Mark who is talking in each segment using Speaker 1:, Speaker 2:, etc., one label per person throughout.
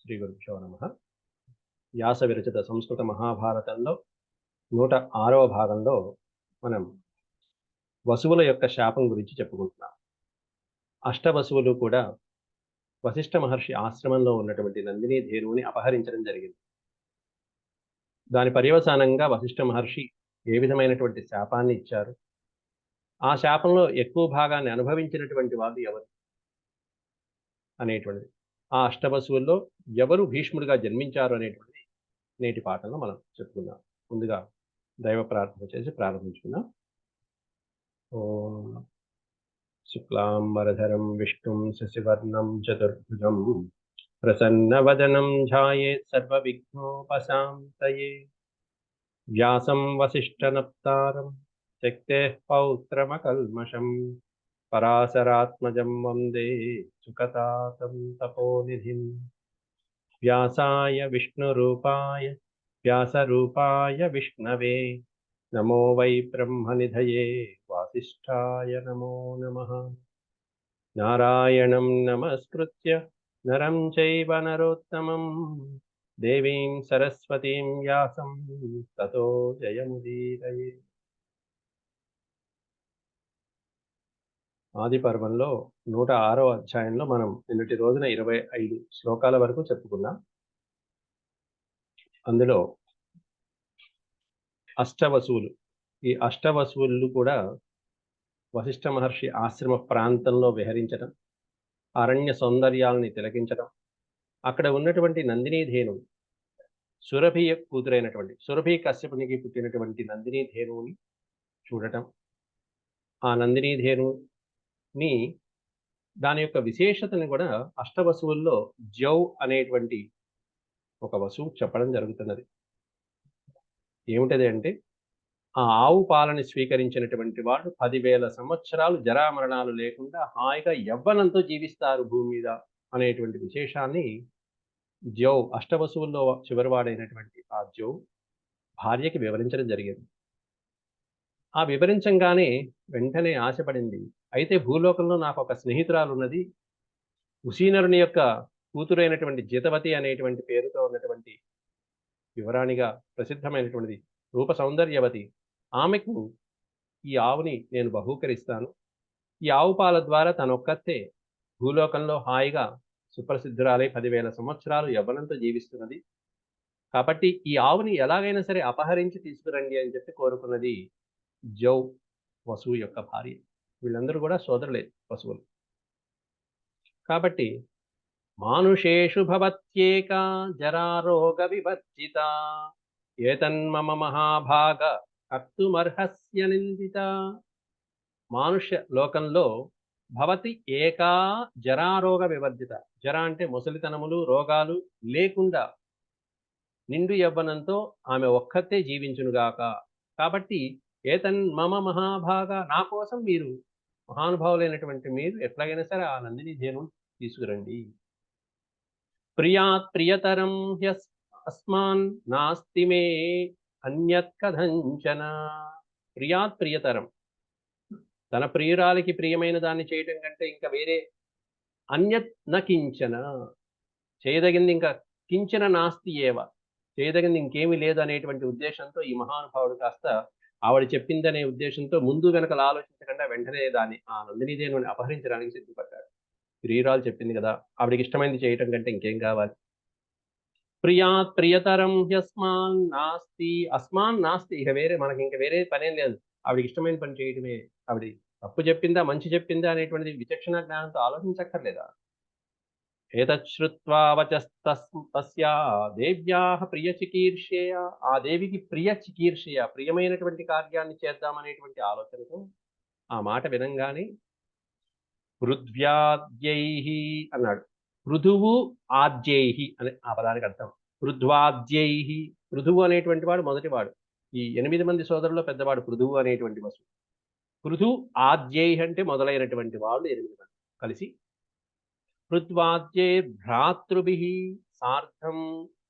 Speaker 1: శ్రీ గురుభ్యో నమః. వ్యాస విరచిత సంస్కృత మహాభారతంలో 106వ భాగంలో మనం వసువుల యొక్క శాపం గురించి చెప్పుకుంటున్నాం. అష్టవసువులు కూడా వశిష్ఠ మహర్షి ఆశ్రమంలో ఉన్నటువంటి నందిని ధేనువుని అపహరించడం జరిగింది. దాని పర్యవసానంగా వశిష్ఠ మహర్షి ఏ విధమైనటువంటి శాపాన్ని ఇచ్చారు, ఆ శాపంలో ఎక్కువ భాగాన్ని అనుభవించినటువంటి వాళ్ళు ఎవరు అనేటువంటిది, ఆ అష్టవసువుల్లో ఎవరు భీష్ముడిగా జన్మించారు అనేటువంటిది నేటి పాఠంలో మనం చెప్పుకుందాం. ముందుగా దైవ ప్రార్థన చేసి ప్రారంభించుకుందాం. ఓం శుక్లాంబరధరం విష్ణుం శశివర్ణం చతుర్భుజం ప్రసన్నవదనం ధ్యాయేత్ సర్వవిఘ్నోపశాంతయే. వ్యాసం వసిష్ఠనప్తారం శక్తేః పౌత్రమకల్మషం పరాశరాత్మజం వందే సుఖతాతం తపోనిధిం. వ్యాసాయ విష్ణురూపాయ వ్యాసరూపాయ విష్ణవే నమో వై బ్రహ్మనిధయే వాసిష్ఠాయ నమో నమః. నారాయణం నమస్కృత్య నరం చైవ నరోత్తమం దేవీం సరస్వతీం వ్యాసం తతో జయముదీరయే. ఆది పర్వంలో 106వ అధ్యాయంలో మనం నిన్నటి రోజున 25 శ్లోకాల వరకు చెప్పుకున్నాం. అందులో అష్టవసువులు, ఈ అష్టవసువులు కూడా వశిష్ఠ మహర్షి ఆశ్రమ ప్రాంతంలో విహరించడం, అరణ్య సౌందర్యాలని తిలకించడం, అక్కడ ఉన్నటువంటి నందినీ ధేనువు, సురభి కూతురైనటువంటి సురభి కశ్యపునికి పుట్టినటువంటి నందినీ ధేనువుని చూడటం, ఆ నందినీ ధేనుని దాని యొక్క విశేషతని కూడా అష్టవసువుల్లో జౌ అనేటువంటి ఒక వసువు చెప్పడం జరుగుతున్నది. ఏమిటది అంటే, ఆ ఆవు పాలని స్వీకరించినటువంటి వాళ్ళు 10,000 సంవత్సరాలు జరామరణాలు లేకుండా హాయిగా యవ్వనంతో జీవిస్తారు భూమి మీద అనేటువంటి విశేషాన్ని జౌ, అష్టవసువుల్లో చివరివాడైనటువంటి ఆ జౌ భార్యకి వివరించడం జరిగింది. ఆ వివరించంగానే వెంటనే ఆశపడింది. అయితే భూలోకంలో నాకు ఒక స్నేహితురాలు ఉన్నది, ఉసీనరుని యొక్క కూతురైనటువంటి జితవతి అనేటువంటి పేరుతో ఉన్నటువంటి యువరాణిగా ప్రసిద్ధమైనటువంటిది, రూప సౌందర్యవతి. ఆమెకు ఈ ఆవుని నేను బహూకరిస్తాను. ఈ ఆవు పాల ద్వారా తనొక్కతే భూలోకంలో హాయిగా సుప్రసిద్ధురాలై 10,000 సంవత్సరాలు యవ్వనంతో జీవిస్తున్నది. కాబట్టి ఈ ఆవుని ఎలాగైనా సరే అపహరించి తీసుకురండి అని చెప్పి కోరుకున్నది జౌ, వసువు యొక్క భార్య. వీళ్ళందరూ కూడా సోదరులే వసువులు. కాబట్టి మానుషేషు భవత్యేకా జరారోగ వివర్జిత ఏతన్మమ మహాభాగ కర్తుమర్హస్య నిందిత. మానుష్య లోకంలో భవతి ఏకా జరారోగ వివర్జిత. జర అంటే ముసలితనములు, రోగాలు లేకుండా నిండు యవ్వనంతో ఆమె ఒక్కతే జీవించునుగాక. కాబట్టి ఏతన్ మమ మహాభాగ, నా కోసం మీరు మహానుభావులైనటువంటి మీరు ఎట్లాగైనా సరే ఆ నందిని ధేను తీసుకురండి. ప్రియాత్ ప్రియతరం హ్యస్ అస్మాన్ నాస్తి మే అన్యత్ కథంచన. ప్రియాత్ ప్రియతరం, తన ప్రియురాలికి ప్రియమైన దాన్ని చేయటం కంటే ఇంకా వేరే అన్యత్ న కించన, చేయదగింది ఇంకా కించన నాస్తి ఏవ, చేయదగింది ఇంకేమీ లేదు అనేటువంటి ఉద్దేశంతో ఈ మహానుభావుడు కాస్త ఆవిడ చెప్పిందనే ఉద్దేశంతో ముందు వెనకలు ఆలోచించకుండా వెంటనే దాన్ని ఆ నందినీదేవిని అపహరించడానికి సిద్ధపడ్డాడు. ప్రియురాలు చెప్పింది కదా, ఆవిడకి ఇష్టమైంది చేయటం కంటే ఇంకేం కావాలి. ప్రియాత్ ప్రియతరం హ్యస్మాన్ నాస్తి, అస్మాన్ నాస్తి, ఇక వేరే మనకి ఇంకా వేరే పనేం లేదు, ఆవిడకి ఇష్టమైన పని చేయటమే. ఆవిడ తప్పు చెప్పిందా మంచి చెప్పిందా అనేటువంటిది విచక్షణ జ్ఞానంతో ఆలోచించక్కర్లేదా. ఏతశ్రుత్వా వచస్తస్యా దేవ్యాః ప్రియ చికీర్షేయ, ఆ దేవికి ప్రియ చికీర్షేయ, ప్రియమైనటువంటి కార్యాన్ని చేద్దామనేటువంటి ఆలోచనతో ఆ మాట వినంగానే పృథ్వ్యాద్యైః అన్నాడు. పృథువు ఆద్యైః అనే ఆ పదానికి అర్థం. పృథ్వాద్యైః, పృథువు అనేటువంటి వాడు మొదటివాడు. ఈ 8 మంది సోదరుల్లో పెద్దవాడు పృథువు అనేటువంటి వసు. పృథు ఆద్యైః అంటే మొదలైనటువంటి వాళ్ళు 8 మంది కలిసి పృథ్వాద్యై భ్రాతృభిః సార్ధం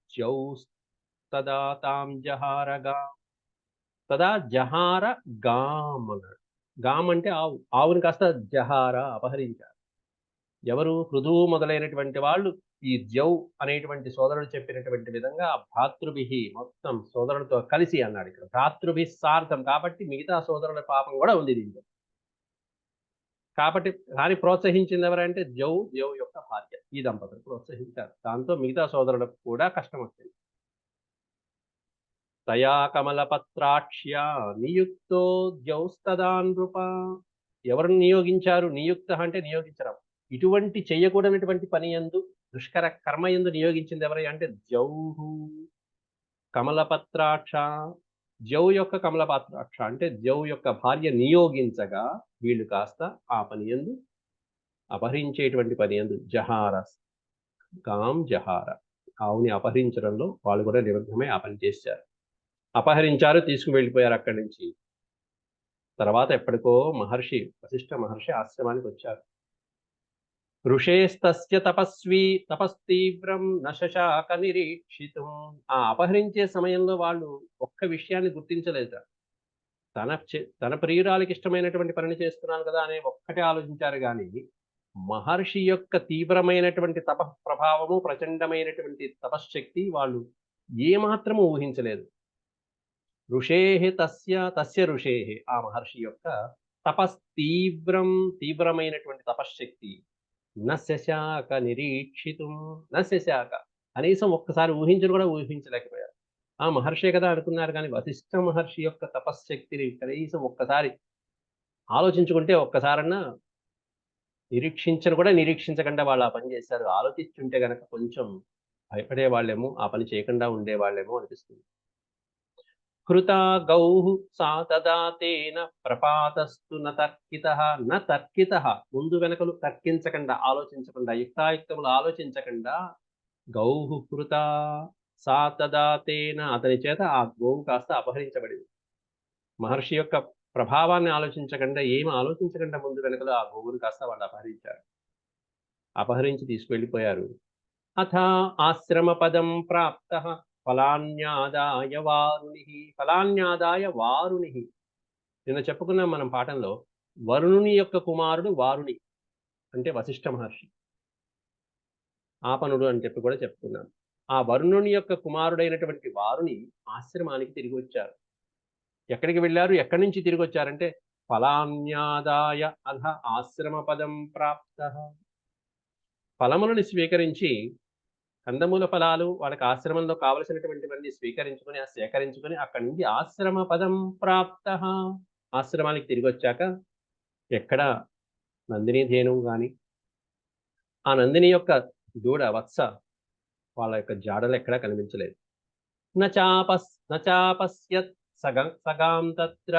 Speaker 1: జౌస్తదా తాం జహారగా. తదా జహార గాం అన్నాడు. గాం అంటే ఆవు, ఆవుని కాస్త జహార అపహరించారు. ఎవరు? పృథువు మొదలైనటువంటి వాళ్ళు ఈ ద్యౌ అనేటువంటి సోదరుడు చెప్పినటువంటి విధంగా భ్రాతృభిః మొత్తం సోదరులతో కలిసి అన్నాడు ఇక్కడ. భ్రాతృభిః సార్ధం కాబట్టి మిగతా సోదరుల పాపం కూడా ఉంది దీంట్లో. కాబట్టి కానీ ప్రోత్సహించింది ఎవరంటే ద్యౌ యొక్క భార్య. ఈ దంపతులు ప్రోత్సహించారు. దాంతో మిగతా సోదరులకు కూడా కష్టం వచ్చింది. తయా కమలపత్రాక్ష్యా నియుక్తో ద్యౌస్తదా నృప. ఎవరిని నియోగించారు? నియుక్త అంటే నియోగించడం. ఇటువంటి చెయ్యకూడనటువంటి పని యందు దుష్కర కర్మ యందు నియోగించింది ఎవరు అంటే ద్యౌః కమలపత్రాక్ష. ద్యౌ యొక్క కమలపత్రాక్ష అంటే ద్యౌ యొక్క భార్య నియోగించగా వీళ్ళు కాస్త ఆ పని యందు అపహరించేటువంటి పని యందు జహార జహార ఆవుని అపహరించడంలో వాళ్ళు కూడా నిమగ్నమై ఆ పని చేశారు. అపహరించారు, తీసుకువెళ్ళిపోయారు అక్కడి నుంచి. తర్వాత ఎప్పటికో వశిష్ఠ మహర్షి ఆశ్రమానికి వచ్చారు. ఋషేస్తస్య తపస్తీవ్రం న శశాక నిరీక్షితుం. ఆ అపహరించే సమయంలో వాళ్ళు ఒక్క విషయాన్ని గుర్తించలేదట. తన ప్రియురాలికి ఇష్టమైనటువంటి పనిని చేస్తున్నాను కదా అనే ఒక్కటే ఆలోచించారు గాని, మహర్షి యొక్క తీవ్రమైనటువంటి ప్రభావము, ప్రచండమైనటువంటి తపశ్శక్తి వాళ్ళు ఏమాత్రము ఊహించలేదు. ఋషేః తస్య ఋషేః ఆ మహర్షి యొక్క తీవ్రమైనటువంటి తపశ్శక్తి న శశాక నిరీక్షితుం. న శశాక కనీసం ఒక్కసారి ఊహించను కూడా ఊహించలేకపోయారు. ఆ మహర్షే కదా అనుకున్నారు కానీ వశిష్ఠ మహర్షి యొక్క తపశ్శక్తిని కనీసం ఒక్కసారి ఆలోచించుకుంటే ఒక్కసారన్నా నిరీక్షించకుండా వాళ్ళు ఆ పని చేశారు. ఆలోచించుంటే గనక కొంచెం భయపడేవాళ్ళేమో, ఆ పని చేయకుండా ఉండేవాళ్ళేమో అనిపిస్తుంది. కృతా గౌః సా తదా తేన ప్రపాతస్తు న తర్కితః. ముందు వెనకలు తర్కించకుండా, ఆలోచించకుండా, యుక్తాయుక్తములు ఆలోచించకుండా గౌః కృతా సా తదా తేన అతని చేత ఆ గోవు కాస్త అపహరించబడింది. మహర్షి యొక్క ప్రభావాన్ని ఆలోచించకుండా, ఏమి ఆలోచించకుండా ముందు వెనకలు ఆ గోవును కాస్త వాళ్ళు అపహరించారు. అపహరించి తీసుకువెళ్ళిపోయారు. అథ ఆశ్రమ పదం ప్రాప్తః ఫలాన్యాదాయ వారుణి. నిన్న చెప్పుకున్నాం మనం పాఠంలో. వరుణుని యొక్క కుమారుడు వారుణి అంటే వశిష్ఠ మహర్షి. ఆపనుడు అని చెప్పి కూడా చెప్పుకున్నాం. ఆ వరుణుని యొక్క కుమారుడైనటువంటి వారుని ఆశ్రమానికి తిరిగి వచ్చారు. ఎక్కడికి వెళ్ళారు? ఎక్కడి నుంచి తిరిగి వచ్చారంటే ఫలాన్యాదాయ అథ ఆశ్రమ పదం ప్రాప్తః. ఫలములను స్వీకరించి, కందమూల ఫలాలు వాళ్ళకి ఆశ్రమంలో కావలసినటువంటివన్నీ సేకరించుకొని అక్కడి నుంచి ఆశ్రమ పదం ప్రాప్తః. ఆశ్రమానికి తిరిగి వచ్చాక ఎక్కడ నందిని ధేనువు గాని, ఆ నందిని యొక్క దూడ వత్స వాళ్ళ యొక్క జాడలు ఎక్కడా కనిపించలేదు. నచాపశ్యత్ సగాం తత్ర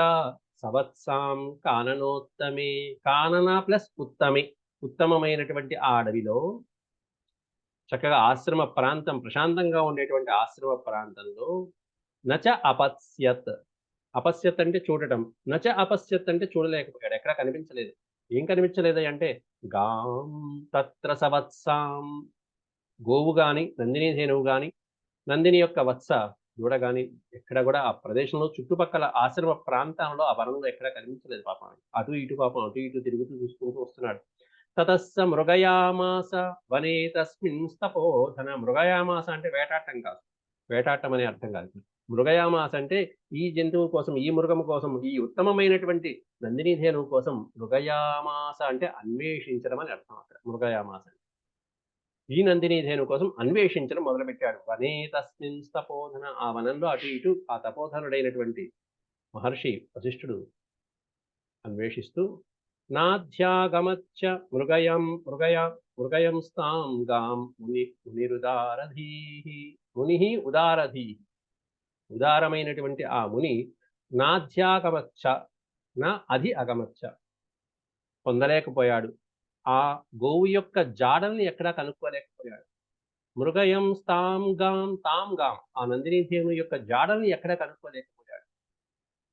Speaker 1: సవత్సాం కాననోత్తమే. కానన ప్లస్ ఉత్తమే, ఉత్తమమైనటువంటి ఆ అడవిలో చక్కగా ఆశ్రమ ప్రాంతం, ప్రశాంతంగా ఉండేటువంటి ఆశ్రమ ప్రాంతంలో నచ అపశ్యత్. అపశ్యత్ అంటే చూడటం, నచ అపశ్యత్ అంటే చూడలేకపోయాడు, ఎక్కడా కనిపించలేదు. ఏం కనిపించలేదు అంటే గాం తత్ర సవత్సాం. గోవు గాని, నందిని ధేనువు గాని, నందిని యొక్క వత్స దూడ గాని ఎక్కడ కూడా ఆ ప్రదేశంలో చుట్టుపక్కల ఆశ్రమ ప్రాంతంలో ఆ వనంలో ఎక్కడా కనిపించలేదు పాపం. అటు ఇటు తిరుగుతూ చూసుకుంటూ వస్తున్నాడు. తతస్స మృగయామాస వనే తస్మిన్ స్తపోధన. మృగయామాస అంటే వేటాడటం కాదు, వేటాడటం అనే అర్థం కాదు. మృగయామాస అంటే ఈ జంతువు కోసం, ఈ మృగము కోసం, ఈ ఉత్తమమైనటువంటి నందిని ధేనువు కోసం మృగయామాస అంటే అన్వేషించడం అని అర్థం. అక్కడ మృగయామాస ఈ నందిని ధేను కోసం అన్వేషించడం మొదలుపెట్టాడు. వనే తస్మిన్ తపోధన. ఆ వనంలో అటు ఇటు ఆ తపోధనుడైనటువంటి మహర్షి వశిష్ఠుడు అన్వేషిస్తూ నాధ్యాగమచ్చ మృగయం స్తాం గాం ముని ఉదారధీ. ఉదారమైనటువంటి ఆ ముని నాధ్యాగమచ్చ నా అధి అగమచ్చ పొందలేకపోయాడు. ఆ గోవు యొక్క జాడల్ని ఎక్కడా కనుక్కోలేకపోయాడు. మృగయం తాం గాం ఆ నందిని దేవుని యొక్క జాడల్ని ఎక్కడా కనుక్కోలేకపోయాడు.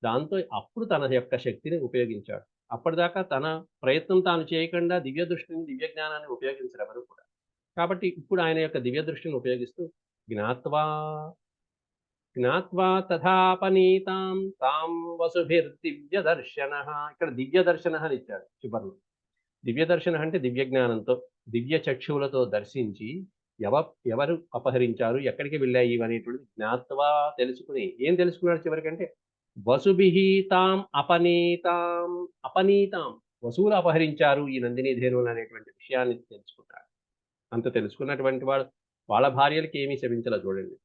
Speaker 1: దాంతో అప్పుడు తన యొక్క శక్తిని ఉపయోగించాడు. అప్పటిదాకా తన ప్రయత్నం తాను చేయకుండా దివ్య దృష్టిని, దివ్య జ్ఞానాన్ని ఉపయోగించరు ఎవరు కూడా. కాబట్టి ఇప్పుడు ఆయన యొక్క దివ్య దృష్టిని ఉపయోగిస్తూ జ్ఞాత్వా తథాపనీతాం తాం వసుభిర్దివ్య దర్శన. ఇక్కడ దివ్య దర్శన అని ఇచ్చాడు చివరిలో. దివ్య దర్శనం అంటే దివ్య జ్ఞానంతో, దివ్య చక్షువులతో దర్శించి ఎవరు అపహరించారు, ఎక్కడికి వెళ్ళాయి ఇవనేటువంటిది జ్ఞాత్వా తెలుసుకుని ఏం తెలుసుకున్నాడు చివరికంటే వసుభిః తాం అపనీతాం అపనీతాం వసువులు అపహరించారు ఈ నందిని ధేనువులు అనేటువంటి విషయాన్ని తెలుసుకున్నాడు. అంత తెలుసుకున్నటువంటి వాడు వాళ్ళ భార్యలకి ఏమీ శపించలా చూడండి.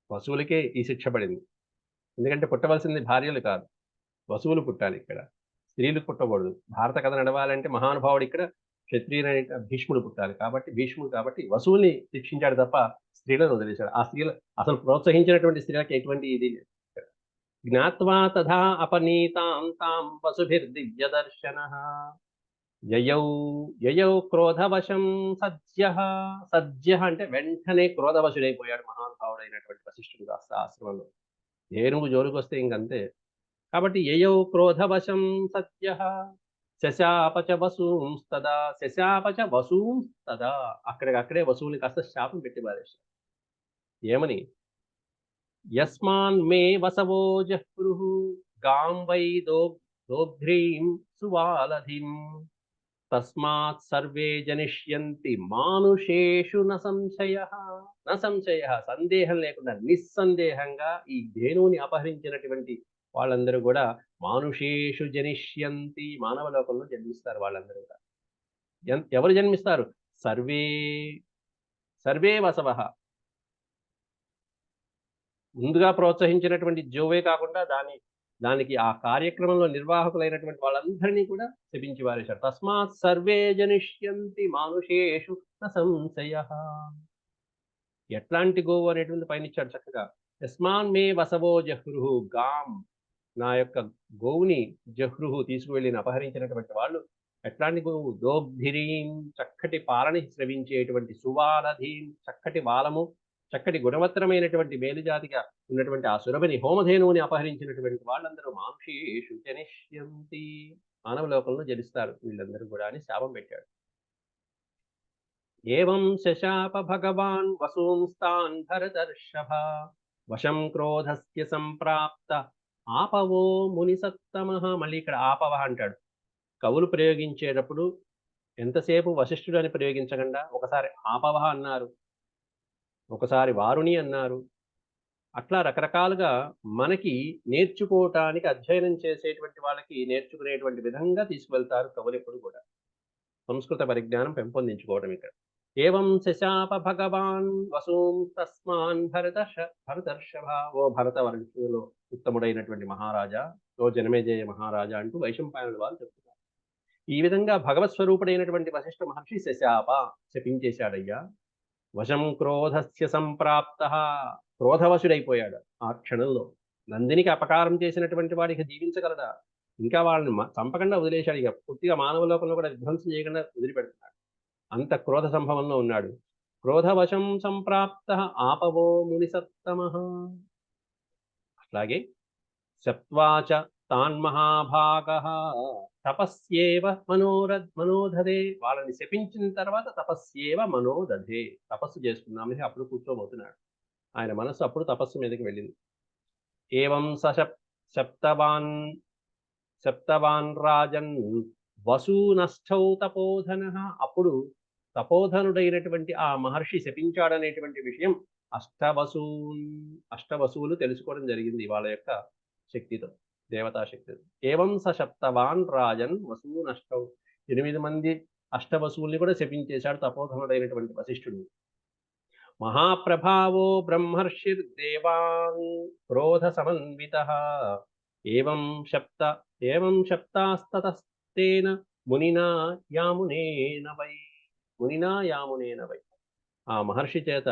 Speaker 1: వసువులకే ఈ శిక్ష పడింది. ఎందుకంటే పుట్టవలసింది భార్యలు కాదు, వసువులు పుట్టాలి ఇక్కడ. స్త్రీలు పుట్టకూడదు. భారత కథ నడవాలంటే మహానుభావుడు ఇక్కడ క్షత్రియుడైన భీష్ముడు పుట్టాలి. కాబట్టి భీష్ముడు కాబట్టి వసువుల్ని శిక్షించాడు తప్ప స్త్రీలను వదిలేశాడు. ఆ స్త్రీలు అసలు ప్రోత్సహించినటువంటి స్త్రీలకు ఎటువంటి ఇది లేదు. జ్ఞాత్వా తథా అపనీతాం తాం వసుభిర్దివ్యదర్శనః యయౌ క్రోధవశం సద్యః. సద్యః అంటే వెంటనే క్రోధవశుడైపోయాడు మహానుభావుడైనటువంటి వశిష్ఠుడు కాస్త ఆశ్రమంలో. ఏనుగు జోలికొస్తే ఇంకంతే. కాబట్టి యయౌ క్రోధవశం సద్యః శశాపచ వసూంస్తదా. శశాపచ వసూంస్తదా అక్కడికక్కడే వసువుని కాస్త శాపం పెట్టి పారేశాడు. ఏమని? యస్మాన్ మే వసవో జహ్రుః గాం వై దోగ్ధ్రీం సువాలధిం తస్మాత్ సర్వే జనిష్యంతి మానుషేషు న సంశయః. సందేహం లేకుండా నిస్సందేహంగా ఈ ధేనువుని అపహరించినటువంటి వాళ్ళందరూ కూడా మానుషేషు జనిష్యంతి మానవ లోకంలో జన్మిస్తారు. వాళ్ళందరూ కూడా ఎవరు జన్మిస్తారు? Survey survey వసవః. ముందుగా ప్రోత్సహించినటువంటి జోవే కాకుండా దానికి ఆ కార్యక్రమంలో నిర్వాహకులైనటువంటి వాళ్ళందరినీ కూడా శపించి వారేశారు. తస్మాత్ సర్వే జనిష్యంతి మానుషేషు న సంశయః. ఎట్లాంటి గోవు అనేటువంటి పైన ఇచ్చాడు చక్కగా. యస్మాన్ మే వసవో జహ్రుః గాం. నా యొక్క గోవుని జహ్రుః తీసుకువెళ్ళిన అపహరించినటువంటి వాళ్ళు ఎట్లాంటి గోవు? దోగ్ధిరీం చక్కటి పాలని స్రవించేటువంటి సువాలధీం చక్కటి వాలము చక్కటి గుణవత్తరమైనటువంటి మేలుజాతిగా ఉన్నటువంటి ఆ సురభిని హోమధేనువుని అపహరించినటువంటి వాళ్ళందరూ మాంషీషు జనిష్యంతి మానవ లోకంలో జనిస్తారు వీళ్ళందరూ కూడా అని శాపం పెట్టాడు. ఏవం శశాప భగవాన్ వసూంస్తాన్ భరతర్షభ వశం క్రోధస్య సంప్రాప్త ఆపవో మునిసత్తమః. మళ్ళీ ఇక్కడ ఆపవ అంటాడు. కవులు ప్రయోగించేటప్పుడు ఎంతసేపు వశిష్ఠుడు అని ప్రయోగించకుండా ఒకసారి ఆపవ అన్నారు, ఒకసారి వారుని అన్నారు. అట్లా రకరకాలుగా మనకి నేర్చుకోవటానికి అధ్యయనం చేసేటువంటి వాళ్ళకి నేర్చుకునేటువంటి విధంగా తీసుకువెళ్తారు కవులు ఎప్పుడు కూడా. సంస్కృత పరిజ్ఞానం పెంపొందించుకోవడం ఇక్కడ. ఏవం శశాప భగవాన్ వసూం తస్మాన్ భరతర్షభ. ఓ భరత వర్షులో ఉత్తముడైనటువంటి మహారాజా, ఓ జనమేజయ మహారాజా అంటూ వైశంపాయనుడు వాళ్ళు చెప్తున్నారు. ఈ విధంగా భగవత్ స్వరూపుడైనటువంటి వశిష్ఠ మహర్షి శశాప శపించేశాడయ్యా. వశం క్రోధస్య సంప్రాప్త క్రోధవశుడైపోయాడు ఆ క్షణంలో. నందినికి అపకారం చేసినటువంటి వాడికి జీవించగలడా? ఇంకా వాళ్ళని చంపకుండా వదిలేశాడు. ఇక పూర్తిగా మానవ లోకంలో కూడా విధ్వంసం చేయకుండా వదిలిపెడుతున్నాడు. అంత క్రోధ సంభవంలో ఉన్నాడు. క్రోధవశం సంప్రాప్త ఆపవో మునిసత్తమః. అట్లాగే శప్త్వాచ తాన్ మహాభాగః తపస్యేవ మనోదధే. వాళ్ళని శపించిన తర్వాత తపస్యేవ మనోదధే. తపస్సు చేసుకుందామని అప్పుడు కూర్చోబోతున్నాడు. ఆయన మనస్సు అప్పుడు తపస్సు మీదకి వెళ్ళింది. ఏవం సప్తవాన్ రాజన్ వసూనష్టౌ తపోధనః. అప్పుడు తపోధనుడైనటువంటి ఆ మహర్షి శపించాడనేటువంటి విషయం అష్టవసువులు తెలుసుకోవడం జరిగింది వాళ్ళ యొక్క శక్తితో, దేవతా శక్తితో. ఏవం సప్తవాన్ రాజన్ వసూనష్టౌ. 8 మంది అష్టవసువుల్ని కూడా శపించేశాడు తపోధనుడైనటువంటి వశిష్ఠుడు. మహాప్రభావో బ్రహ్మర్షిర్దేవాన్ క్రోధ సమన్వితః. ఏవం శప్తాస్తతస్తేన మునినా యామునేన వై. ఆ మహర్షి చేత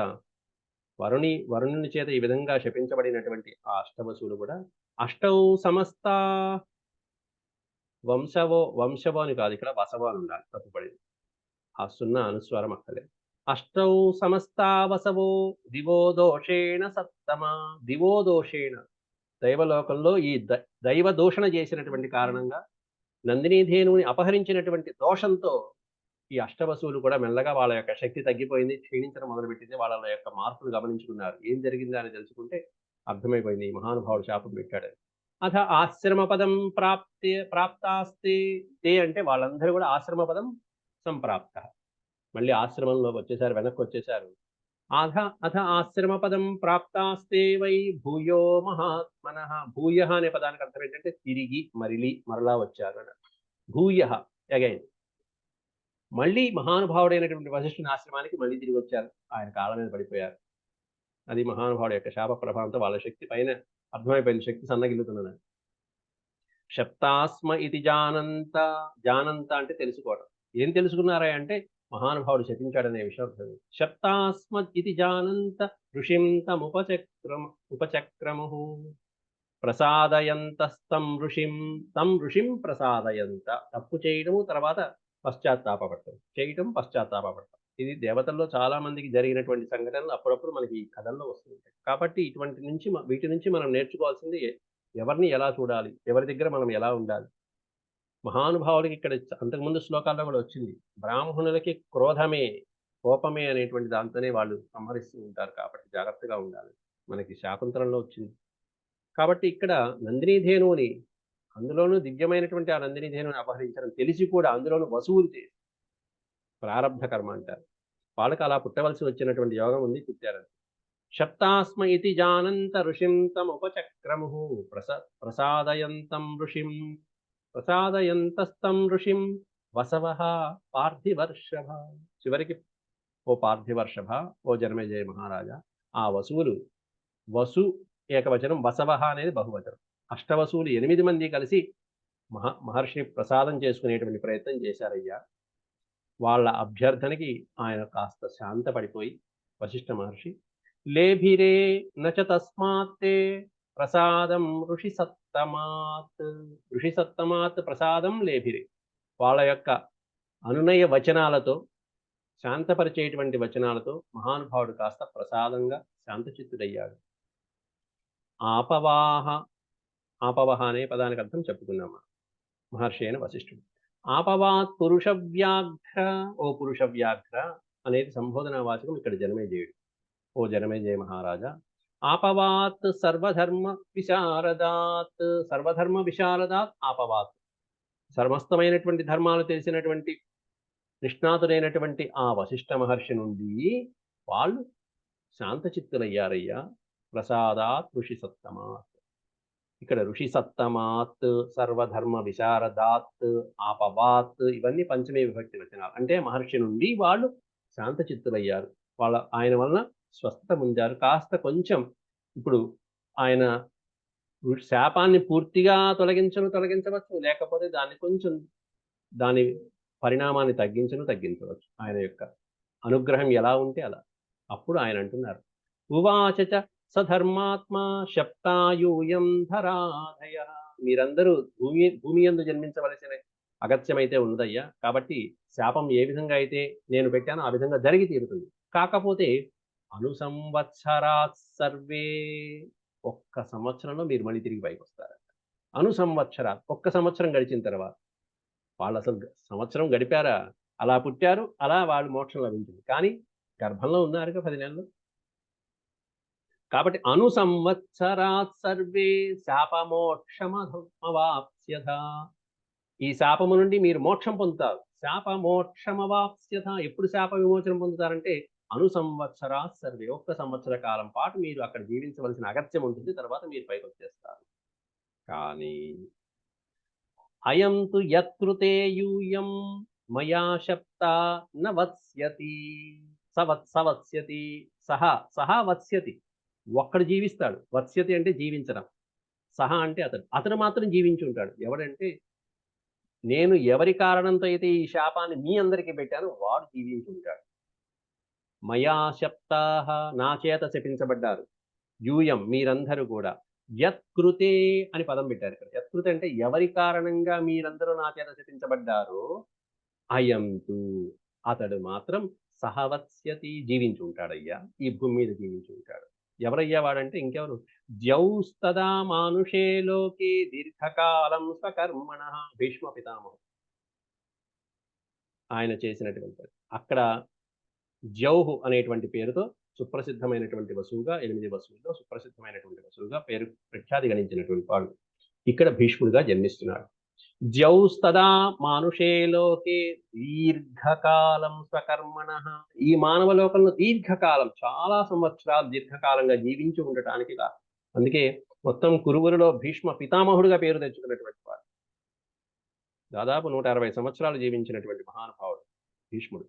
Speaker 1: వరుణుని చేత ఈ విధంగా శపించబడినటువంటి ఆ అష్టవసువులు కూడా అష్టౌ సమస్త వంశవో అని కాదు, ఇక్కడ వసవో అని ఉండాలి, తప్పుపడింది. ఆ సున్నా అనుస్వారం అక్కలే. అష్టౌ సమస్తా వసవో దివో దోషేణ సత్తమ. దివో దోషేణ దైవలోకంలో ఈ దైవ దూషణ చేసినటువంటి కారణంగా నందినీధేనువుని అపహరించినటువంటి దోషంతో ఈ అష్టవసువులు కూడా మెల్లగా వాళ్ళ యొక్క శక్తి తగ్గిపోయింది, క్షీణించడం మొదలుపెట్టింది. వాళ్ళ యొక్క మార్పులు గమనించుకున్నారు. ఏం జరిగిందా అని తెలుసుకుంటే అర్థమైపోయింది ఈ మహానుభావుడు శాపం పెట్టాడని. అథ ఆశ్రమ పదం ప్రాప్తాస్తే. అంటే వాళ్ళందరూ కూడా ఆశ్రమ పదం సంప్రాప్త. మళ్ళీ ఆశ్రమంలోకి వచ్చేసారు, వెనక్కి వచ్చేసారు. అథ అథ ఆశ్రమ పదం ప్రాప్తాస్తే వై భూయో మహాత్మనః. భూయః అనే పదానికి అర్థం ఏంటంటే తిరిగి, మరలా వచ్చారు అని. భూయః అగైన్. మళ్ళీ మహానుభావుడైనటువంటి వశిష్ఠుని ఆశ్రమానికి మళ్ళీ తిరిగి వచ్చారు. ఆయన కాళ్ళ మీద పడిపోయారు. అది మహానుభావుడు యొక్క శాప ప్రభావంతో వాళ్ళ శక్తి పైన అర్థమైపోయింది, శక్తి సన్నగిల్లుతున్నదని. శప్తాస్మ ఇది జానంత. జానంత అంటే తెలుసుకోవడం. ఏం తెలుసుకున్నారా అంటే మహానుభావుడు శపించాడనే విషయం అర్థం. శప్తాస్మ ఇది జానంత ఋషిం ఉపచక్రము ప్రసాదయంతస్తం ఋషిం. తం ఋషిం ప్రసాదయంత. తప్పు చేయడము, తర్వాత పశ్చాత్తాపడటం, చేయటం, పశ్చాత్తాపడటం. ఇది దేవతల్లో చాలా మందికి జరిగినటువంటి సంఘటనలు అప్పుడప్పుడు మనకి ఈ కథల్లో వస్తుంటాయి. కాబట్టి వీటి నుంచి మనం నేర్చుకోవాల్సింది ఎవరిని ఎలా చూడాలి, ఎవరి దగ్గర మనం ఎలా ఉండాలి. మహానుభావుడికి ఇక్కడ అంతకుముందు శ్లోకాల్లో కూడా వచ్చింది, బ్రాహ్మణులకి క్రోధమే, కోపమే అనేటువంటి దాంతోనే వాళ్ళు సంహరిస్తూ ఉంటారు. కాబట్టి జాగ్రత్తగా ఉండాలి. మనకి శాకుంతలంలో వచ్చింది. కాబట్టి ఇక్కడ నందినీధేనువుని, అందులోనూ దివ్యమైనటువంటి ఆ నందినీధేనువుని అపహరించడం తెలిసి కూడా అందులోనూ వసువులు చేసి ప్రారబ్ధ కర్మ అంటారు. వాళ్ళకి అలా పుట్టవలసి వచ్చినటువంటి యోగం ఉంది, పుట్టారు. శప్తాస్మ ఇతి జానంత ఋషిం తముపచక్రము ప్రసాదయంతం ఋషిం. ప్రసాదయంతస్తం ఋషిం వసవః పార్థివర్షభ. చివరికి ఓ పార్థివర్షభ, ఓ జనమేజయ మహారాజా, ఆ వసువులు, వసు ఏకవచనం, వసవః అనేది బహువచనం. అష్టవసువులు 8 మంది కలిసి మహర్షిని ప్రసాదం చేసుకునేటువంటి ప్రయత్నం చేశారయ్యా. వాళ్ళ అభ్యర్థనకి ఆయన కాస్త శాంతపడిపోయి వశిష్ఠ మహర్షి, లేభిరే నచ తస్మాత్తే ప్రసాదం ఋషి సత్తమాత్. ఋషి సత్తమాత్ ప్రసాదం లేభిరే. వాళ్ళ యొక్క అనునయ వచనాలతో, శాంతపరిచేటువంటి వచనాలతో మహానుభావుడు కాస్త ప్రసాదంగా శాంతచిత్తుడయ్యాడు. ఆపవాహ. ఆపవహ అనే పదానికి అర్థం చెప్పుకున్నామా. మహర్షి అయిన వశిష్ఠుడు. ఆపవాత్ పురుష వ్యాఘ్ర. ఓ పురుష వ్యాఘ్ర అనేది సంబోధన వాచకం ఇక్కడ జనమేజయుడు. ఓ జనమేజయ మహారాజా, ఆపవాత్ సర్వధర్మ విశారదాత్. సర్వధర్మ విశారదాత్ ఆపవాత్. సమస్తమైనటువంటి ధర్మాలు తెలిసినటువంటి నిష్ణాతుడైనటువంటి ఆ వశిష్ఠ మహర్షి నుండి వాళ్ళు శాంతచిత్తులయ్యారయ్యా. ప్రసాదాత్ ఋషి సత్తమాత్. ఇక్కడ ఋషి సత్తమాత్, సర్వధర్మ విశారదాత్, ఆపవాత్, ఇవన్నీ పంచమే విభక్తి వచనాలు. అంటే మహర్షి నుండి వాళ్ళు శాంతచిత్తులయ్యారు. ఆయన వలన స్వస్థత పొందారు. కాస్త కొంచెం ఇప్పుడు ఆయన శాపాన్ని పూర్తిగా తొలగించవచ్చు, లేకపోతే దాన్ని కొంచెం, దాని పరిణామాన్ని తగ్గించవచ్చు. ఆయన యొక్క అనుగ్రహం ఎలా ఉంటే అలా. అప్పుడు ఆయన అంటున్నారు, ఉవాచ సధర్మాత్మా శప్తాయూయం ధరాధయ. మీరందరూ భూమి యందు జన్మించవలసిన అగత్యమైతే ఉన్నదయ్యా. కాబట్టి శాపం ఏ విధంగా అయితే నేను పెట్టానో ఆ విధంగా జరిగి తీరుతుంది. కాకపోతే అనుసంవత్సరాత్ సర్వే. ఒక్క సంవత్సరంలో మీరు మళ్ళీ తిరిగి పైకి వస్తారు. అనుసంవత్సరాత్, ఒక్క సంవత్సరం గడిచిన తర్వాత. వాళ్ళు అసలు సంవత్సరం గడిపారా, అలా పుట్టారు, అలా వాళ్ళు మోక్షం లభించింది. కానీ గర్భంలో ఉన్నారుగా 10 నెలలు. కాబట్టి అనుసంవత్సరాత్ సర్వే శాపమోక్షమవాప్స్యథ. ఈ శాపము నుండి మీరు మోక్షం పొందుతారు. శాపమోక్షమవాప్స్యథ. ఎప్పుడు శాప విమోచనం పొందుతారంటే అనుసంవత్సరాత్ సర్వే. ఒక్క సంవత్సర కాలం పాటు మీరు అక్కడ జీవించవలసిన అగత్యం ఉంటుంది. తర్వాత మీరు పైకి వచ్చేస్తారు. కానీ అయం తు యత్కృతే యూయం మయా శప్తా న వత్స్యతి. సవత్స్యతి. సహా వత్స్యతి. ఒక్కడు జీవిస్తాడు. వత్స్యతి అంటే జీవించడం. సహా అంటే అతడు మాత్రం జీవించి ఉంటాడు. ఎవడంటే నేను ఎవరి కారణంతో అయితే ఈ శాపాన్ని మీ అందరికీ పెట్టాను వాడు జీవించి ఉంటాడు. మయా శప్తాః, నా చేత శపించబడ్డారు. యూయం, మీరందరూ కూడా. యత్కృతే అని పదం పెట్టారు ఇక్కడ. యత్కృతే అంటే ఎవరి కారణంగా మీరందరూ నా చేత శపించబడ్డారో అయంతు, అతడు మాత్రం సహవత్స్యతి, జీవించి ఉంటాడయ్యా. ఈ భూమి మీద జీవించి ఉంటాడు. ఎవరయ్యా వాడంటే ఇంకెవరు, ద్యౌస్తదా మానుషే లోకే దీర్ఘకాలం స్వకర్మణ. భీష్మ పితామహుడు ఆయన చేసినటువంటి అక్కడ ద్యౌహు అనేటువంటి పేరుతో సుప్రసిద్ధమైనటువంటి వసువుగా, 8 వసువుల్లో సుప్రసిద్ధమైనటువంటి వసువుగా పేరు ప్రఖ్యాతి గణించినటువంటి వాడు ఇక్కడ భీష్ముడిగా జన్మిస్తున్నాడు. ద్యౌస్తదా మానుషే లోకే దీర్ఘకాలం స్వకర్మణః. ఈ మానవ లోకంలో దీర్ఘకాలం, చాలా సంవత్సరాలు దీర్ఘకాలంగా జీవించి ఉండటానికి అందుకే మొత్తం కురువులలో భీష్మ పితామహుడుగా పేరు తెచ్చుకున్నటువంటి వాడు. దాదాపు 160 సంవత్సరాలు జీవించినటువంటి మహానుభావుడు భీష్ముడు.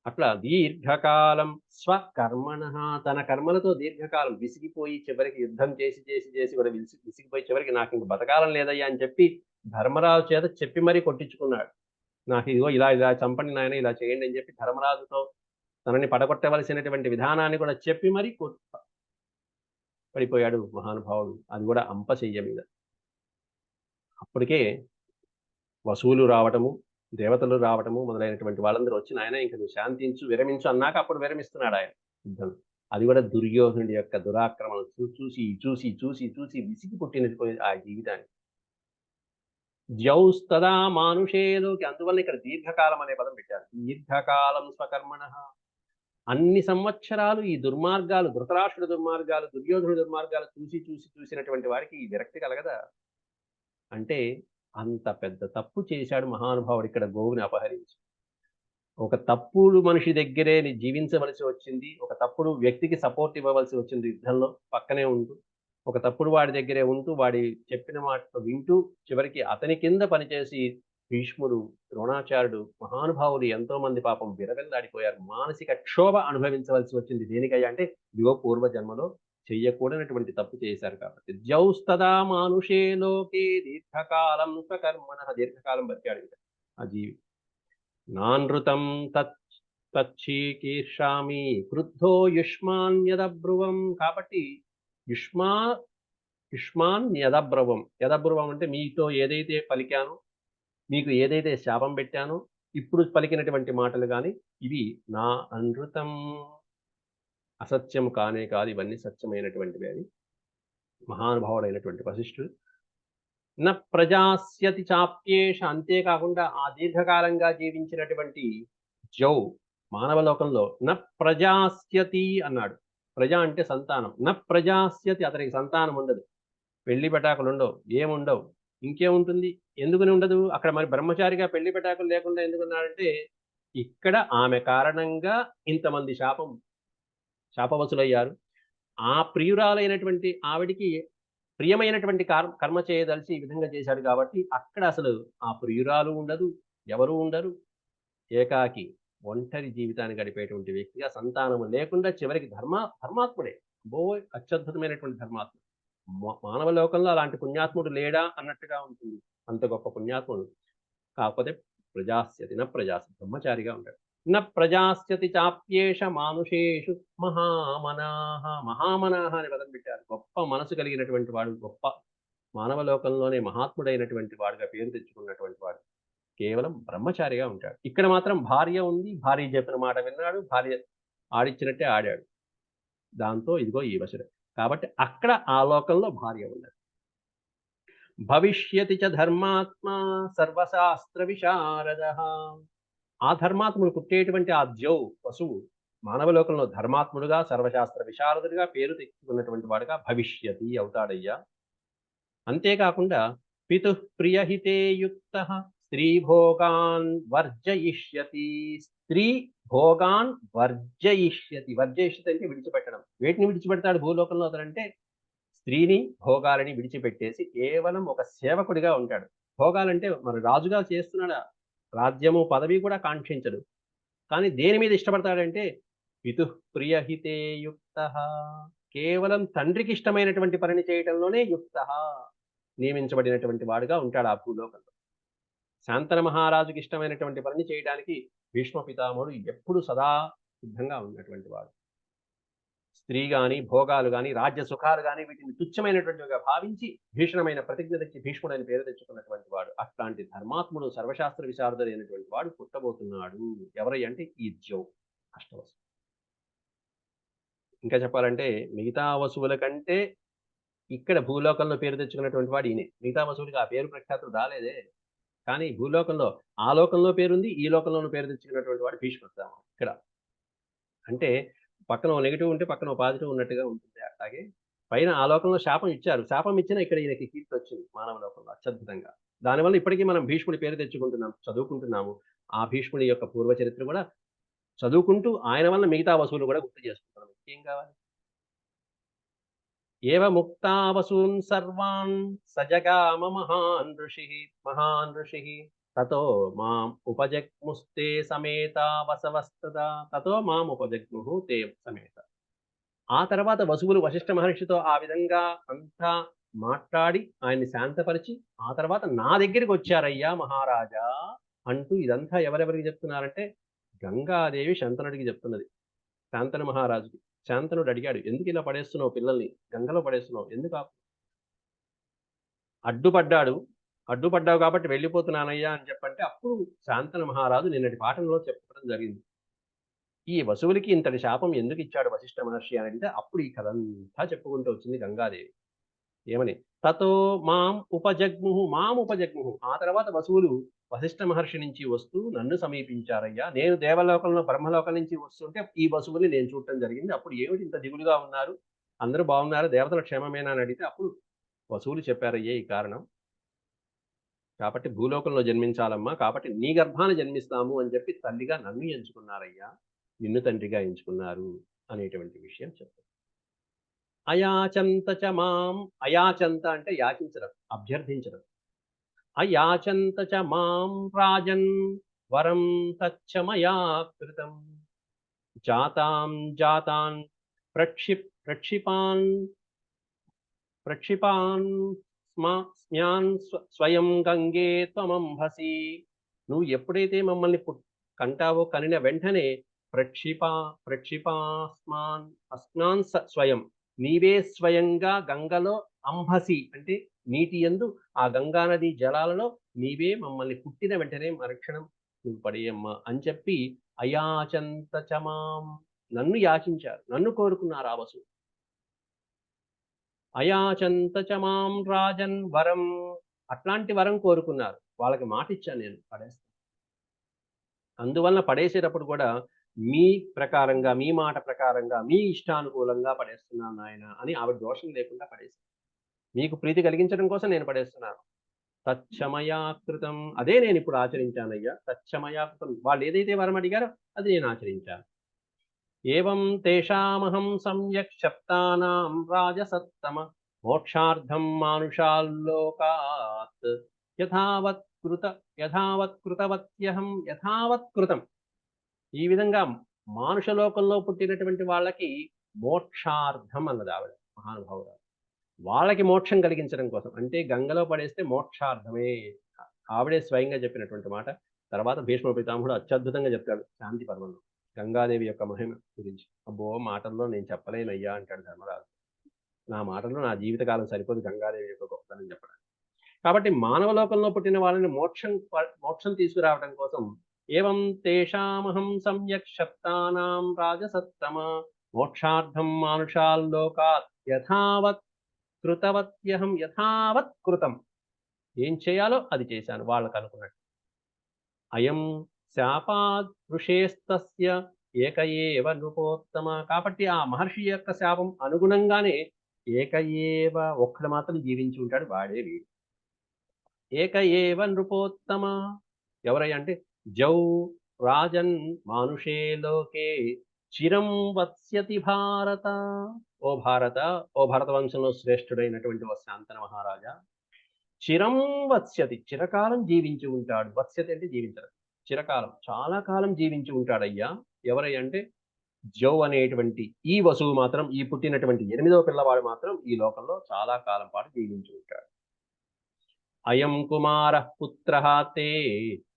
Speaker 1: అట్లా దీర్ఘకాలం స్వకర్మణః, తన కర్మలతో దీర్ఘకాలం విసిగిపోయి చివరికి యుద్ధం చేసి కూడా విసిగిపోయి చివరికి నాకు ఇంక బతకాలం లేదయ్యా అని చెప్పి ధర్మరాజు చేత చెప్పి మరీ కొట్టించుకున్నాడు. నాకు ఇదిగో ఇలా ఇలా చంపండి నాయన, ఇలా చేయండి అని చెప్పి ధర్మరాజుతో తనని పడగొట్టవలసినటువంటి విధానాన్ని కూడా చెప్పి మరీ పడిపోయాడు మహానుభావుడు. అది కూడా అంపశయ్య మీద. అప్పటికే వసువులు రావటము, దేవతలు రావటము మొదలైనటువంటి వాళ్ళందరూ వచ్చి నాయన ఇంక నువ్వు శాంతించు, విరమించు అన్నాక అప్పుడు విరమిస్తున్నాడు ఆయన యుద్ధం. అది కూడా దుర్యోధనుడి యొక్క దురాక్రమణ చూసి విసిగి పుట్టినటువంటి ఆ జీవితాన్ని. ద్యౌస్తదా మానుషేలోకి, అందువల్ల ఇక్కడ దీర్ఘకాలం అనే పదం పెట్టారు. దీర్ఘకాలం స్వకర్మణః, అన్ని సంవత్సరాలు ఈ దుర్మార్గాలు, ధృతరాష్ట్రుడి దుర్మార్గాలు, దుర్యోధనుడి దుర్మార్గాలు చూసినటువంటి వాడికి ఈ విరక్తి కలగదా? అంటే అంత పెద్ద తప్పు చేశాడు మహానుభావుడు ఇక్కడ గోవుని అపహరించి. ఒక తప్పుడు మనిషి దగ్గరే జీవించవలసి వచ్చింది. ఒక తప్పుడు వ్యక్తికి సపోర్ట్ ఇవ్వవలసి వచ్చింది యుద్ధంలో పక్కనే ఉంటూ. ఒక తప్పుడు వాడి దగ్గరే ఉంటూ, వాడి చెప్పిన మాట వింటూ, చివరికి అతని కింద పనిచేసి భీష్ముడు, ద్రోణాచార్యుడు, మహానుభావులు ఎంతో మంది పాపం విరవెల్లాడిపోయారు. మానసిక క్షోభ అనుభవించవలసి వచ్చింది. దేనికయ్యా అంటే ఇదిగో పూర్వ జన్మలో చెయ్యకూడనటువంటి తప్పు చేశారు కాబట్టి. ద్యౌస్తదా మానుషే లోకే దీర్ఘకాలం స్వకర్మణః, దీర్ఘకాలం బతికాడు ఆ జీవి. నానృతం తచ్చీకీర్షామి క్రుద్ధో యుష్మాన్యదబ్రువం. కాబట్టి యుష్మాన్ యదబ్రవం. యదబ్రువం అంటే మీతో ఏదైతే పలికానో, మీకు ఏదైతే శాపం పెట్టానో, ఇప్పుడు పలికినటువంటి మాటలు కానీ ఇవి నా అనృతం, అసత్యం కానే కాదు, ఇవన్నీ సత్యమైనటువంటివి అని మహానుభావుడైనటువంటి వశిష్ఠుడు. న ప్రజాస్యతి చాప్యేష, అంతేకాకుండా ఆ దీర్ఘకాలంగా జీవించినటువంటి జౌ మానవ లోకంలో న ప్రజాస్యతి అన్నాడు. ప్రజ అంటే సంతానం. న ప్రజాస్యతి, అతనికి సంతానం ఉండదు, పెళ్లి పెటాకులు ఉండవు, ఏముండవు. ఇంకేముంటుంది? ఎందుకని ఉండదు? అక్కడ మరి బ్రహ్మచారిగా పెళ్లి పెటాకులు లేకుండా ఎందుకున్నాడంటే ఇక్కడ ఆమె కారణంగా ఇంతమంది శాపవసులయ్యారు. ఆ ప్రియురాలైనటువంటి ఆవిడికి ప్రియమైనటువంటి కర్మ చేయదలిచి ఈ విధంగా చేశాడు కాబట్టి అక్కడ అసలు ఆ ప్రియురాలు ఉండదు, ఎవరు ఉండరు. ఏకాకి ఒంటరి జీవితాన్ని గడిపేటువంటి వ్యక్తిగా, సంతానము లేకుండా చివరికి ధర్మాత్ముడే. అత్యద్భుతమైనటువంటి ధర్మాత్ముడు. మానవ లోకంలో అలాంటి పుణ్యాత్ముడు లేడా అన్నట్టుగా ఉంటుంది. అంత గొప్ప పుణ్యాత్ముడు. కాకపోతే ప్రజాస్యతి న ప్రజాస్యతి, బ్రహ్మచారిగా ఉంటాడు. న ప్రజాస్యతి చాప్యేష మానుషేషు మహామనాహ. మహామనాహ అని పదం పెట్టారు. గొప్ప మనసు కలిగినటువంటి వాడు, గొప్ప మానవ లోకంలోనే మహాత్ముడైనటువంటి వాడుగా పేరు తెచ్చుకున్నటువంటి వాడు కేవలం బ్రహ్మచారిగా ఉంటాడు. ఇక్కడ మాత్రం భార్య ఉంది, భార్య చెప్పిన మాట విన్నాడు, భార్య ఆడిచ్చినట్టే ఆడాడు. దాంతో ఇదిగో ఈ వశుడు. కాబట్టి అక్కడ ఆ లోకంలో భార్య ఉన్నది. భవిష్యతి చ ధర్మాత్మా సర్వశాస్త్ర విశారద. ఆ ధర్మాత్ముడు పుట్టేటువంటి ఆ వసువు మానవ లోకంలో ధర్మాత్ముడుగా, సర్వశాస్త్ర విశారదుడిగా పేరు తెచ్చుకున్నటువంటి వాడుగా భవిష్యతి అవుతాడయ్యా. అంతేకాకుండా పితుః ప్రియహితే యుక్తః స్త్రీ భోగాన్ వర్జయిష్యతి. స్త్రీ భోగాన్ వర్జయిష్యతి. వర్జయిష్యతి అంటే విడిచిపెట్టడం. వేటిని విడిచిపెడతాడు భూలోకంలో అతనంటే? స్త్రీని, భోగాలని విడిచిపెట్టేసి కేవలం ఒక సేవకుడిగా ఉంటాడు. భోగాలంటే మరి రాజుగా చేస్తున్నాడు, రాజ్యము పదవి కూడా కాంక్షించడు. కానీ దేని మీద ఇష్టపడతాడంటే పితుః ప్రియహితే యుక్తః, కేవలం తండ్రికి ఇష్టమైనటువంటి పనిని చేయటంలోనే యుక్తః, నియమించబడినటువంటి వాడుగా ఉంటాడు ఆ భూలోకంలో. శాంతన మహారాజుకి ఇష్టమైనటువంటి పనిని చేయడానికి భీష్మ పితామహుడు ఎప్పుడు సదా సిద్ధంగా ఉన్నటువంటి వాడు. స్త్రీ గాని, భోగాలు గాని, రాజ్య సుఖాలు గాని వీటిని తుచ్చమైనటువంటివిగా భావించి భీషణమైన ప్రతిజ్ఞ తెచ్చి భీష్ముడని పేరు తెచ్చుకున్నటువంటి వాడు. అట్లాంటి ధర్మాత్ముడు, సర్వశాస్త్ర విశారదుడైనటువంటి వాడు పుట్టబోతున్నాడు. ఎవరై అంటే ఈ అష్టవసు. ఇంకా చెప్పాలంటే మిగతా వసువుల కంటే ఇక్కడ భూలోకంలో పేరు తెచ్చుకున్నటువంటి వాడు ఈయనే. మిగతా వసువులకి ఆ పేరు ప్రఖ్యాతులు రాలేదే. కానీ భూలోకంలో ఆ లోకంలో పేరుంది, ఈ లోకంలోనూ పేరు తెచ్చుకున్నటువంటి వాడు భీష్ముడు ఇక్కడ. అంటే పక్కన నెగిటివ్ ఉంటే పక్కన పాజిటివ్ ఉన్నట్టుగా ఉంటుంది. అట్లాగే పైన ఆ లోకంలో శాపం ఇచ్చారు. శాపం ఇచ్చినా ఇక్కడ ఈయనకి కీర్తి వచ్చింది మానవ లోకంలో అత్యద్భుతంగా. దానివల్ల ఇప్పటికీ మనం భీష్ముడి పేరు తెచ్చుకుంటున్నాం, చదువుకుంటున్నాము. ఆ భీష్ముడి యొక్క పూర్వ చరిత్ర కూడా చదువుకుంటూ ఆయన వల్ల మిగతా వసువులు కూడా గుర్తు చేసుకుంటున్నాం. ఇంకేం కావాలి? ఏవ ముక్తా వసూన్ సర్వాన్ సజగామ మహాన్ ఋషిః తతో మాం ఉపజగ్ముస్తే సమేతా వసవస్తదా తతో మాం ఉపజగ్ముః తే సమేత. ఆ తర్వాత వసువులు వశిష్ఠ మహర్షితో ఆ విధంగా అంతా మాట్లాడి ఆయన్ని శాంతపరిచి, ఆ తర్వాత నా దగ్గరికి వచ్చారయ్యా మహారాజా అంటూ ఇదంతా ఎవరెవరికి చెప్తున్నారంటే గంగాదేవి శంతనుడికి చెప్తున్నది. శాంతను మహారాజుకి. శాంతనుడు అడిగాడు, "ఎందుకు ఇలా పడేస్తున్నావు పిల్లల్ని? గంగలో పడేస్తున్నావు. ఎందుకు అడ్డుపడ్డాడు. అడ్డుపడ్డావు కాబట్టి వెళ్ళిపోతున్నానయ్యా" అని చెప్పంటే అప్పుడు శాంతను మహారాజు నిన్నటి పాఠంలో చెప్పడం జరిగింది. ఈ వసువులకి ఇంతటి శాపం ఎందుకు ఇచ్చాడు వశిష్ఠ మహర్షి అని అంటే అప్పుడు ఈ కథంతా చెప్పుకుంటూ వచ్చింది గంగాదేవి. ఏమని? తతో మాం ఉపజగ్ముః. ఆ తర్వాత వసువులు వశిష్ఠ మహర్షి నుంచి వస్తూ నన్ను సమీపించారయ్యా. నేను దేవలోకంలో బ్రహ్మలోకం నుంచి వస్తుంటే ఈ వసువుల్ని నేను చూడటం జరిగింది. అప్పుడు ఏమిటి ఇంత దిగులుగా ఉన్నారు? అందరూ బాగున్నారు. దేవతల క్షేమమేనా అని అడిగితే అప్పుడు వసువులు చెప్పారయ్యా ఈ కారణం. కాబట్టి భూలోకంలో జన్మించాలమ్మా. కాబట్టి నీ గర్భాన జన్మిస్తాము అని చెప్పి తల్లిగా నన్ను ఎంచుకున్నారయ్యా. నిన్ను తండ్రిగా ఎంచుకున్నారు అనేటువంటి విషయం చెప్పారు. అయాచంత చ మాం అయాచంత అంటే యాచించడం, అభ్యర్థించడం. అయాచంత చ మాం రాజన్ వరం తచ్చ మయా కృతం. జాతాం జాతాన్ ప్రక్షిపాన్ ప్రక్షిపాన్ స్మ్యాన్ స్వయం గంగే త్వమంభసి. నువ్వు ఎప్పుడైతే మమ్మల్ని కంటావో కనిన వెంటనే ప్రక్షిపాస్మాన్ అస్మాన్ స్వయం నీవే స్వయంగా గంగలో అంభసి అంటే నీటి యందు ఆ గంగా నది జలాలలో నీవే మమ్మల్ని పుట్టిన వెంటనే మరుక్షణం నువ్వు పడేయమ్మా అని చెప్పి అయాచంత చమాం నన్ను యాచించారు, నన్ను కోరుకున్నారు ఆ వసు. అయాచంత చ మాం రాజన్ వరం అట్లాంటి వరం కోరుకున్నారు. వాళ్ళకి మాట ఇచ్చాను నేను పడేస్తాను. అందువలన పడేసేటప్పుడు కూడా మీ ప్రకారంగా, మీ మాట ప్రకారంగా, మీ ఇష్టానుకూలంగా పడేస్తున్నాను నాయన అని ఆవిడ దోషం లేకుండా పడేసాను. మీకు ప్రీతి కలిగించడం కోసం నేను పడేస్తున్నాను. తచ్చమయా కృతం అదే నేను ఇప్పుడు ఆచరించానయ్యా. తచ్చమయా కృతం వాళ్ళు ఏదైతే వరం అడిగారో అది నేను ఆచరించాను. ఏవం తేషామహం సమ్యక్ శప్తానాం రాజసత్తమ మోక్షార్థం మానుషాల్లోకాత్ యథావత్ కృత యథావత్ కృతవత్యహం యథావత్ కృతం. ఈ విధంగా మానుషలోకంలో పుట్టినటువంటి వాళ్ళకి మోక్షార్థం అన్నది ఆవిడ మహానుభావురాలు. వాళ్ళకి మోక్షం కలిగించడం కోసం అంటే గంగలో పడేస్తే మోక్షార్థమే. ఆవిడే స్వయంగా చెప్పినటువంటి మాట. తర్వాత భీష్మ పితామహుడు అత్యద్భుతంగా చెప్తాడు శాంతి పర్వంలో గంగాదేవి యొక్క మహిమ గురించి. అబ్బో మాటల్లో నేను చెప్పలేనయ్యా అంటాడు ధర్మరాజు. నా మాటల్లో నా జీవితకాలం సరిపోదు గంగాదేవి యొక్క గొప్పతనం చెప్పడానికి. కాబట్టి మానవ లోకంలో పుట్టిన వాళ్ళని మోక్షం తీసుకురావడం కోసం ఏవం తేషామహం సమ్యక్ శప్తానాం రాజసత్తమ మోక్షార్థం మానుషాల్లోకాత్ యథావత్ కృతవత్యహం యథావత్ కృతం. ఏం చేయాలో అది చేశాను వాళ్ళకు అనుకున్నట్టు. అయం శాపాద్ ఋషేస్తస్య ఏక ఏవ నృపోత్తమ. కాబట్టి ఆ మహర్షి యొక్క శాపం అనుగుణంగానే ఏక ఏవ ఒక్కడు మాత్రం జీవించి ఉంటాడు, వాడే వీడు. ఏక ఏవ నృపోత్తమ ఎవరయ్యా అంటే జౌ రాజన్ మానుషే లోకే చిరం వత్స్యతి భారత. ఓ భారత, ఓ భరత వంశంలో శ్రేష్ఠుడైనటువంటి ఓ శాంతన మహారాజా, చిరం వత్స్యతి చిరకాలం జీవించి ఉంటాడు. వత్స్యతి అంటే జీవించడం. చిరకాలం చాలా కాలం జీవించి ఉంటాడయ్యా. ఎవరయ్యా అంటే జౌ అనేటువంటి ఈ వసువు మాత్రం, ఈ పుట్టినటువంటి 8వ పిల్లవాడు మాత్రం ఈ లోకంలో చాలా కాలం పాటు జీవించి ఉంటాడు. అయం కుమారః పుత్రః తే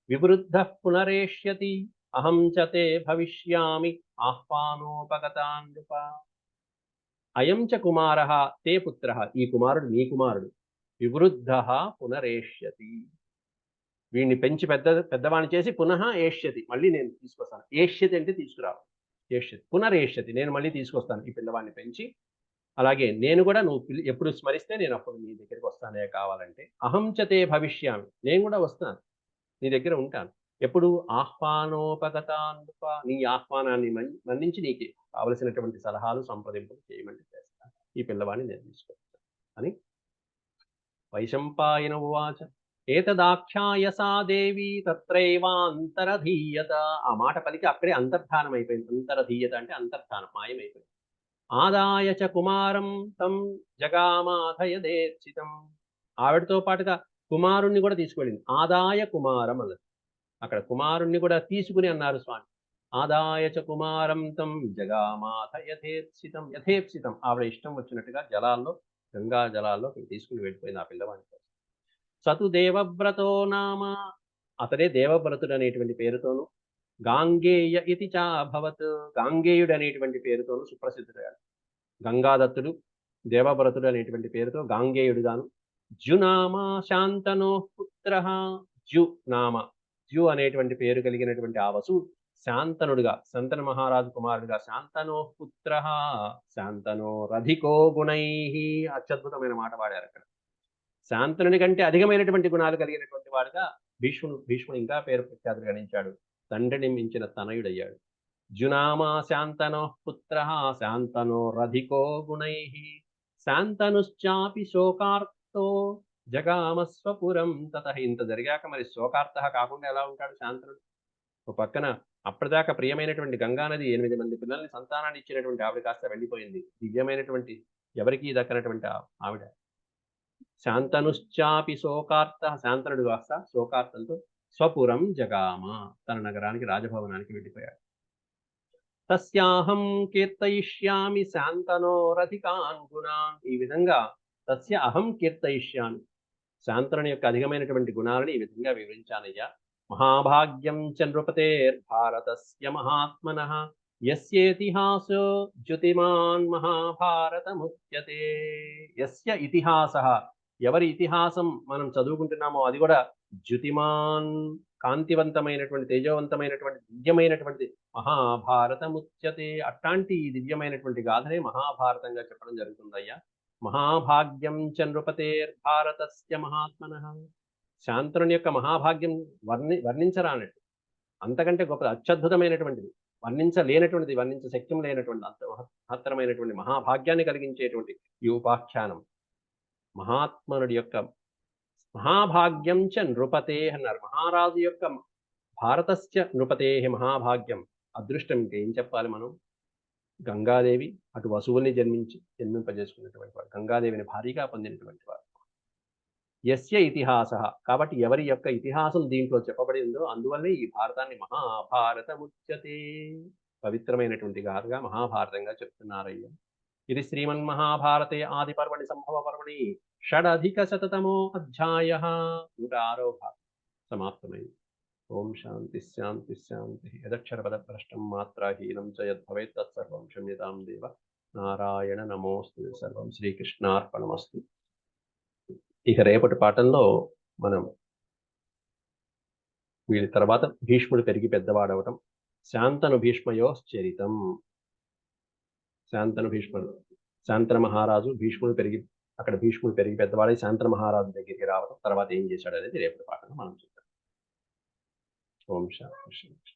Speaker 1: వివృద్ధః పునరేష్యతి అహం చ తే భవిష్యామి ఆహ్వానోపగతాన్ నృప. అయం చ కుమారః తే పుత్రః ఈ కుమారుడు నీ కుమారుడు. వివృద్ధః పునరేష్యతి వీడిని పెంచి పెద్దవాణ్ణి చేసి పునః ఏష్యతి మళ్ళీ నేను తీసుకొస్తాను. ఏష్యతి అంటే తీసుకురావు. ఏష్యతి పునరేష్యతి నేను మళ్ళీ తీసుకొస్తాను ఈ పిల్లవాడిని పెంచి. అలాగే నేను కూడా నువ్వు ఎప్పుడు స్మరిస్తే నేను అప్పుడు నీ దగ్గరికి వస్తానే కావాలంటే. అహం చ తే భవిష్యామి నేను కూడా వస్తాను, నీ దగ్గర ఉంటాను. ఎప్పుడు ఆహ్వానోపగతాన్ నృప నీ ఆహ్వానాన్ని మన్నించి నీకు కావలసినటువంటి సలహాలు సంప్రదింపులు చేయమంటే చేస్తాను. ఈ పిల్లవాడిని నేను తీసుకొస్తాను అని వైశంపాయన ఉవాచ. ఏతదాఖ్యాయ సా దేవి తత్రైవాంతరధీయత. ఆ మాట పలికి అక్కడే అంతర్ధానం అయిపోయింది. అంతరధీయత అంటే అంతర్ధానం, మాయమైపోయింది. ఆదాయ చ కుమారం తం జగామాథయదేర్చితం. ఆవిడతో పాటుగా కుమారుణ్ణి కూడా తీసుకెళ్ళింది. ఆదాయ కుమారం అన్నది. అక్కడ కుమారుణ్ణి కూడా తీసుకుని అన్నారు స్వామి. ఆదాయ చ కుమారం తం జగామాథ యథేప్సితం. యథేప్సితం ఆవిడ ఇష్టం వచ్చినట్టుగా జలాల్లో, గంగా జలాల్లో తీసుకుని వెళ్ళిపోయింది ఆ పిల్లవాడిని. సతు దేవవ్రతో నామ, అతడే దేవవ్రతుడు అనేటువంటి పేరుతోను, గాంగేయ ఇతి చాభవత్, గాంగేయుడు అనేటువంటి పేరుతోను సుప్రసిద్ధుడయ్యాడు. గంగాదత్తుడు దేవవ్రతుడు అనేటువంటి పేరుతో గాంగేయుడుగాను. జునామ శాంతనో పుత్ర. జు నామ, జు అనేటువంటి పేరు కలిగినటువంటి ఆ వసు శాంతనుడుగా, శంతన మహారాజు కుమారుడుగా, శాంతనో పుత్ర, శాంతనో రధికో గుణై. అత్యద్భుతమైన మాట వాడారు అక్కడ. శాంతనుని కంటే అధికమైనటువంటి గుణాలు కలిగినటువంటి వాడుగా భీష్ముడు ఇంకా పేరు ప్రఖ్యాతులు గణించాడు. తండ్రిని మించిన తనయుడయ్యాడు. జునామా శాంతనో పుత్ర శాంతనో రధికో గుణై శాంతనుశ్చాపి శోకార్తో జగామస్వపురం తత. ఇంత జరిగాక మరి శోకార్త కాకుండా ఎలా ఉంటాడు శాంతనుడు? ఒక పక్కన అప్పటిదాకా ప్రియమైనటువంటి గంగానది 8 మంది పిల్లల్ని సంతానాన్ని ఇచ్చినటువంటి ఆవిడ కాస్త వెళ్ళిపోయింది. దివ్యమైనటువంటి ఎవరికీ దక్కనటువంటి ఆవిడ. శాంతనుశ్చాపి శోకార్త, శాంతనుడు కాస్త శోకార్తంతో స్వపురం జగామ, తన నగరానికి, రాజభవనానికి వెళ్ళిపోయాడు. తస్యాహం కీర్తయిష్యామి శాంతనోరధికాన్ గుణాన్. ఈ విధంగా తస్య అహం కీర్తయిష్యామి, శాంతనుని యొక్క అధికమైనటువంటి గుణాలను ఈ విధంగా వివరించానయ్యా. మహాభాగ్యం చ నృపతేర్భారతస్య మహాత్మనః యస్యేతిహాసో జ్యుతిమాన్ మహాభారతముచ్యతే. యస్య ఇతిహాసః, ఎవరి ఇతిహాసం మనం చదువుకుంటున్నామో అది కూడా జ్యుతిమాన్, కాంతివంతమైనటువంటి, తేజవంతమైనటువంటి, దివ్యమైనటువంటి మహాభారతముచ్యతే. అట్లాంటి ఈ దివ్యమైనటువంటి గాథనే మహాభారతంగా చెప్పడం జరుగుతుందయ్యా. మహాభాగ్యం చ నృపతేర్భారతస్య మహాత్మనః. శాంతనుని యొక్క మహాభాగ్యం వర్ణించరానట్టు, అంతకంటే గొప్ప అత్యద్భుతమైనటువంటిది, వర్ణించలేనటువంటిది, వర్ణించ శక్యం లేనటువంటి అంత మహత్తరమైనటువంటి మహాభాగ్యాన్ని కలిగించేటువంటి ఈ ఉపాఖ్యానం. మహాత్మనుడి యొక్క మహాభాగ్యం చ నృపతే అన్నారు. మహారాజు యొక్క భారతస్య నృపతే మహాభాగ్యం, అదృష్టం. ఇంకేం చెప్పాలి మనం? గంగాదేవి అటు వసువుల్ని జన్మింపజేసుకున్నటువంటి వాడు, గంగాదేవిని భారీగా పొందినటువంటి వాడు. యస్య ఇతిహాస, కాబట్టి ఎవరి యొక్క ఇతిహాసం దీంట్లో చెప్పబడి ఉందో అందువల్లే ఈ భారతాన్ని మహాభారతముచ్యతే, పవిత్రమైనటువంటి గాథగా మహాభారతంగా చెప్తున్నారయ్య. ఇది శ్రీమన్మహాభారతే ఆది పర్వణి సంభవ పర్వణి షడధికశతతమో అధ్యాయ, 106వ భాగం సమాప్తమైంది. ఓం శాంతి శాంతి శాంతి. యదక్షరపదభ్రష్టం మాత్రాహీనం చ యద్భవేత్ తత్సర్వం క్షమ్యతాం దేవ. నారాయణ నమోస్తు. సర్వం శ్రీకృష్ణార్పణమస్తు. ఇక రేపటి పాఠంలో మనం వీరి తర్వాత భీష్ముడు పెరిగి పెద్దవాడవటం, శాంతను భీష్మయోశ్చరితం. శాంతన మహారాజు భీష్ముడు పెరిగి పెద్దవాడై శాంతన మహారాజు దగ్గరికి రావడం, తర్వాత ఏం చేశాడు అనేది రేపటి పాఠంలో మనం చూద్దాం. ఓం శాంతి.